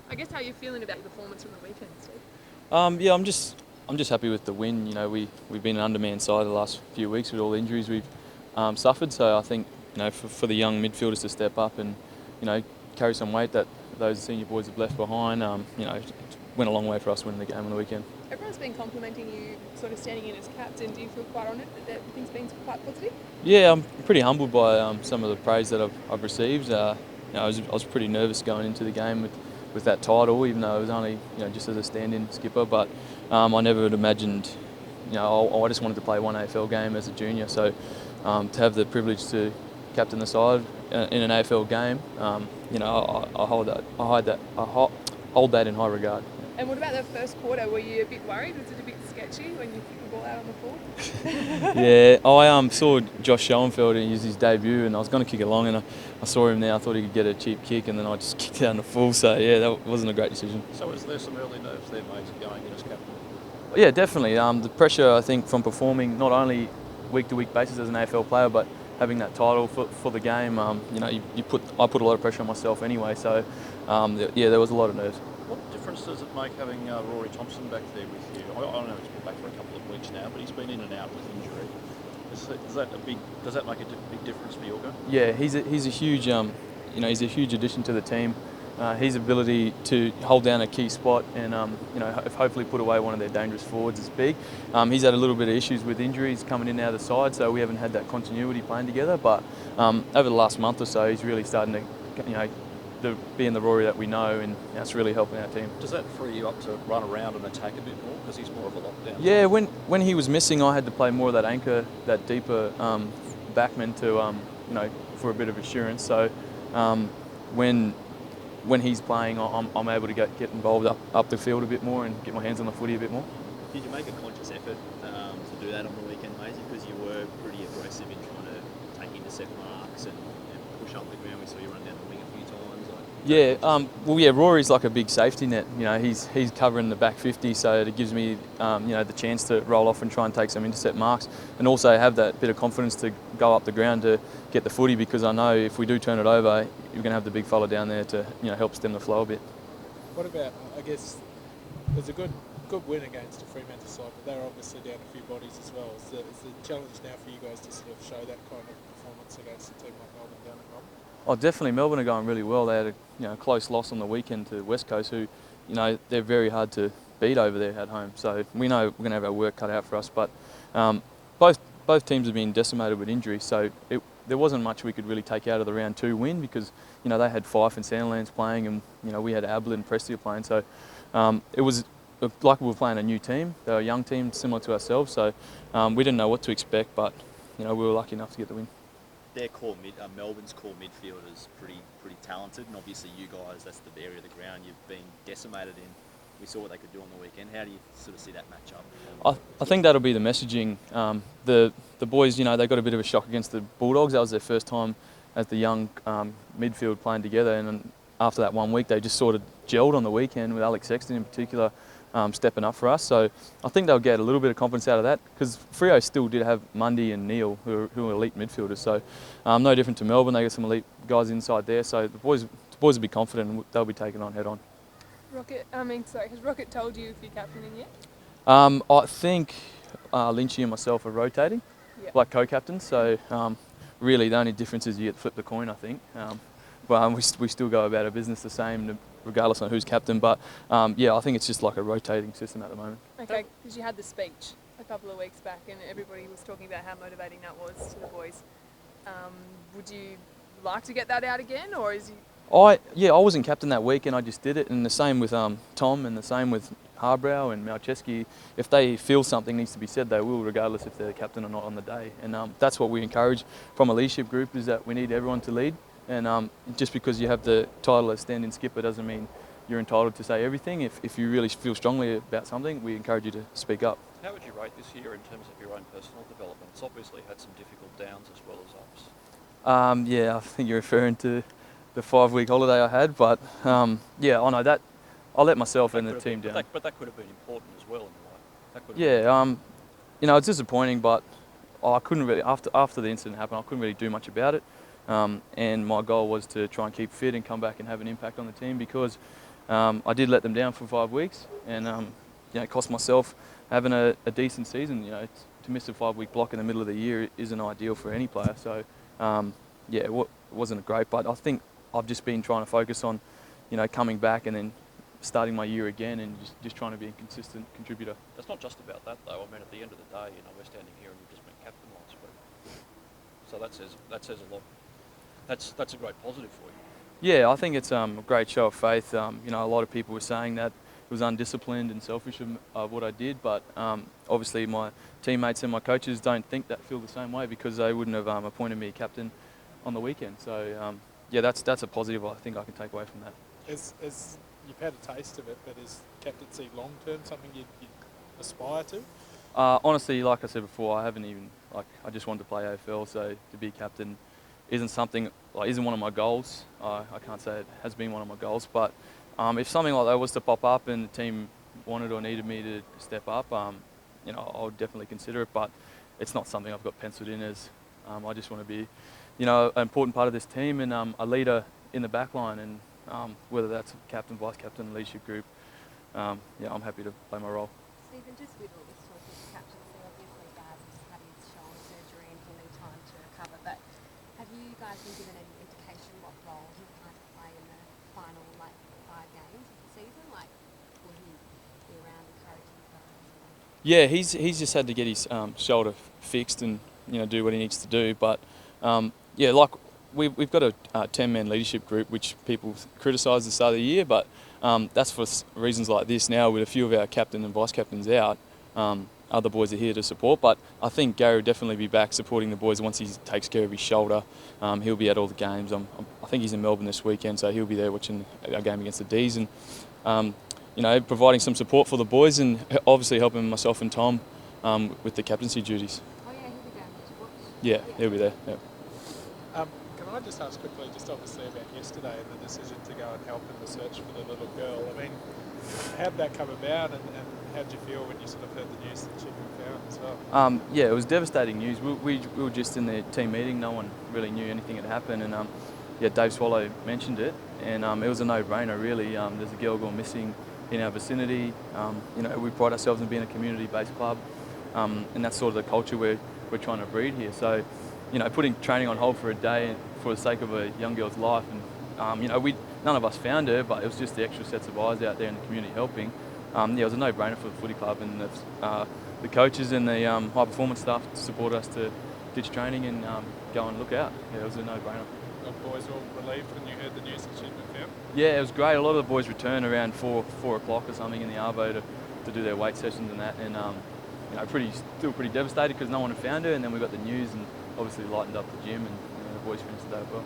I guess how you're feeling about your performance from the weekend, Steve? Yeah, I'm just happy with the win. You know, we've been an undermanned side the last few weeks with all the injuries we've suffered. So I think for the young midfielders to step up and carry some weight that those senior boys have left behind, it went a long way for us winning the game on the weekend. Everyone's been complimenting you, sort of standing in as captain. Do you feel quite honoured that everything's been quite positive? Yeah, I'm pretty humbled by some of the praise that I've received. I was pretty nervous going into the game with that title, even though it was only just as a stand-in skipper. But I never had imagined. I just wanted to play one AFL game as a junior, so to have the privilege to captain the side in an AFL game, I hold that in high regard. And what about the first quarter? Were you a bit worried? Was it a bit sketchy when you kicked the ball out on the full? Yeah, I saw Josh Schoenfeld and use his debut, and I was going to kick it long, and I saw him there. I thought he could get a cheap kick, and then I just kicked it out on the full. So yeah, that wasn't a great decision. So was there some early nerves there, mate, going in as captain? Yeah, definitely. The pressure, I think, from performing not only week-to-week basis as an AFL player, but having that title for the game. I put a lot of pressure on myself anyway. So yeah, there was a lot of nerves. What difference does it make having Rory Thompson back there with you? I know he's been back for a couple of weeks now, but he's been in and out with injury. Does that make a big difference for your game? Yeah, he's a huge he's a huge addition to the team. His ability to hold down a key spot and hopefully put away one of their dangerous forwards is big. He's had a little bit of issues with injuries coming in and out of the side, so we haven't had that continuity playing together. But over the last month or so, he's really starting to being the Rory that we know, and that's really helping our team. Does that free you up to run around and attack a bit more because he's more of a lockdown? Yeah, when he was missing, I had to play more of that anchor, that deeper backman to for a bit of assurance. So when he's playing, I'm able to get involved up the field a bit more and get my hands on the footy a bit more. Did you make a conscious effort to do that on the weekend, Maisie? Because you were pretty aggressive in trying to take intercept marks and push up the ground. We saw you run down the wing a few times. Yeah, Rory's like a big safety net. He's covering the back 50, so it gives me the chance to roll off and try and take some intercept marks, and also have that bit of confidence to go up the ground to get the footy, because I know if we do turn it over, you're going to have the big fella down there to help stem the flow a bit. What about, I guess, there's a good win against a Fremantle side, but they're obviously down a few bodies as well. Is the challenge now for you guys to sort of show that kind of performance against a team like Melbourne down in Melbourne? Oh, definitely. Melbourne are going really well. They had a close loss on the weekend to West Coast, who they're very hard to beat over there at home. So we know we're going to have our work cut out for us. But both teams have been decimated with injury, so there wasn't much we could really take out of the round 2 win, because they had Fife and Sandlands playing, and we had Ablett and Prestia playing. So it was like we were playing a new team. They were a young team similar to ourselves, so we didn't know what to expect, but we were lucky enough to get the win. Their Melbourne's core midfield is pretty talented, and obviously you guys, that's the area of the ground you've been decimated in. We saw what they could do on the weekend. How do you sort of see that match up? I think that'll be the messaging. The boys, they got a bit of a shock against the Bulldogs. That was their first time as the young midfield playing together, and after that 1 week, they just sort of gelled on the weekend, with Alex Sexton in particular stepping up for us. So I think they'll get a little bit of confidence out of that, because Freo still did have Mundy and Neil, who are elite midfielders. So no different to Melbourne. They got some elite guys inside there. So the boys will be confident, and they'll be taking on head on. Has Rocket told you if you're captaining yet? I think Lynchy and myself are rotating, like co-captains. So really, the only difference is you get to flip the coin, I think. But we still go about our business the same, regardless of who's captain. But I think it's just like a rotating system at the moment. Okay, because you had the speech a couple of weeks back, and everybody was talking about how motivating that was to the boys. Would you like to get that out again, or is you? I wasn't captain that week, and I just did it. And the same with Tom, and the same with Harbrow and Malcheski. If they feel something needs to be said, they will, regardless if they're captain or not on the day. And that's what we encourage from a leadership group, is that we need everyone to lead. And just because you have the title as stand-in skipper doesn't mean you're entitled to say everything. If you really feel strongly about something, we encourage you to speak up. How would you rate this year in terms of your own personal development? It's obviously had some difficult downs as well as ups. I think you're referring to the 5-week holiday I had, but I know that I let myself and the team down. But that could have been important as well in life. It's disappointing, but I couldn't really, after the incident happened, I couldn't really do much about it. And my goal was to try and keep fit and come back and have an impact on the team, because I did let them down for 5 weeks, and it cost myself having a decent season. To miss a 5-week block in the middle of the year isn't ideal for any player. So it wasn't great, but I think I've just been trying to focus on coming back and then starting my year again and just trying to be a consistent contributor. It's not just about that though. I mean, at the end of the day, we're standing here and you've just been captain last week, so that says a lot. That's a great positive for you. Yeah, I think it's a great show of faith. A lot of people were saying that it was undisciplined and selfish of what I did, but obviously my teammates and my coaches don't feel the same way, because they wouldn't have appointed me captain on the weekend. So that's a positive I think I can take away from that. As you've had a taste of it, but is captaincy long term something you'd aspire to? Honestly, like I said before, I just wanted to play AFL, so to be captain isn't one of my goals. I can't say it has been one of my goals, but if something like that was to pop up and the team wanted or needed me to step up, I would definitely consider it. But it's not something I've got penciled in as. I just want to be, an important part of this team and a leader in the back line, and whether that's captain, vice captain, leadership group, I'm happy to play my role. Stephen, just with all this talk of captaincy, obviously Gaz has just had his shoulder surgery and he'll need time to recover, but have you guys been given any indication what role he might play in the final 5 games of the season? Will he be around encouraging guys? Yeah, he's just had to get his shoulder fixed and do what he needs to do. But we've got a 10-man leadership group which people criticised at the start of the year, but that's for reasons like this. Now with a few of our captain and vice captains out, other boys are here to support. But I think Gary will definitely be back supporting the boys once he takes care of his shoulder. He'll be at all the games. I think he's in Melbourne this weekend, so he'll be there watching our game against the D's and providing some support for the boys, and obviously helping myself and Tom with the captaincy duties. Oh yeah, he'll be going to watch. Yeah, he'll be there. Yeah. Can I just ask quickly, just obviously about yesterday and the decision to go and help in the search for the little girl? I mean, how did that come about, and how did you feel when you sort of heard the news that she'd been found as well? It was devastating news. We were just in the team meeting. No one really knew anything had happened, and Dave Swallow mentioned it, and it was a no-brainer really. There's a girl gone missing in our vicinity. We pride ourselves in being a community-based club, and that's sort of the culture we're trying to breed here. So, putting training on hold for a day for the sake of a young girl's life, and none of us found her, but it was just the extra sets of eyes out there in the community helping. It was a no-brainer for the footy club, and the coaches and the high-performance staff support us to ditch training and go and look out. Yeah, it was a no-brainer. The boys all relieved when you heard the news that she'd been found? Yeah, it was great. A lot of the boys returned around 4 o'clock or something in the Arvo to do their weight sessions and that, and still pretty devastated because no one had found her, and then we got the news and obviously lightened up the gym, and the boys finished the day well.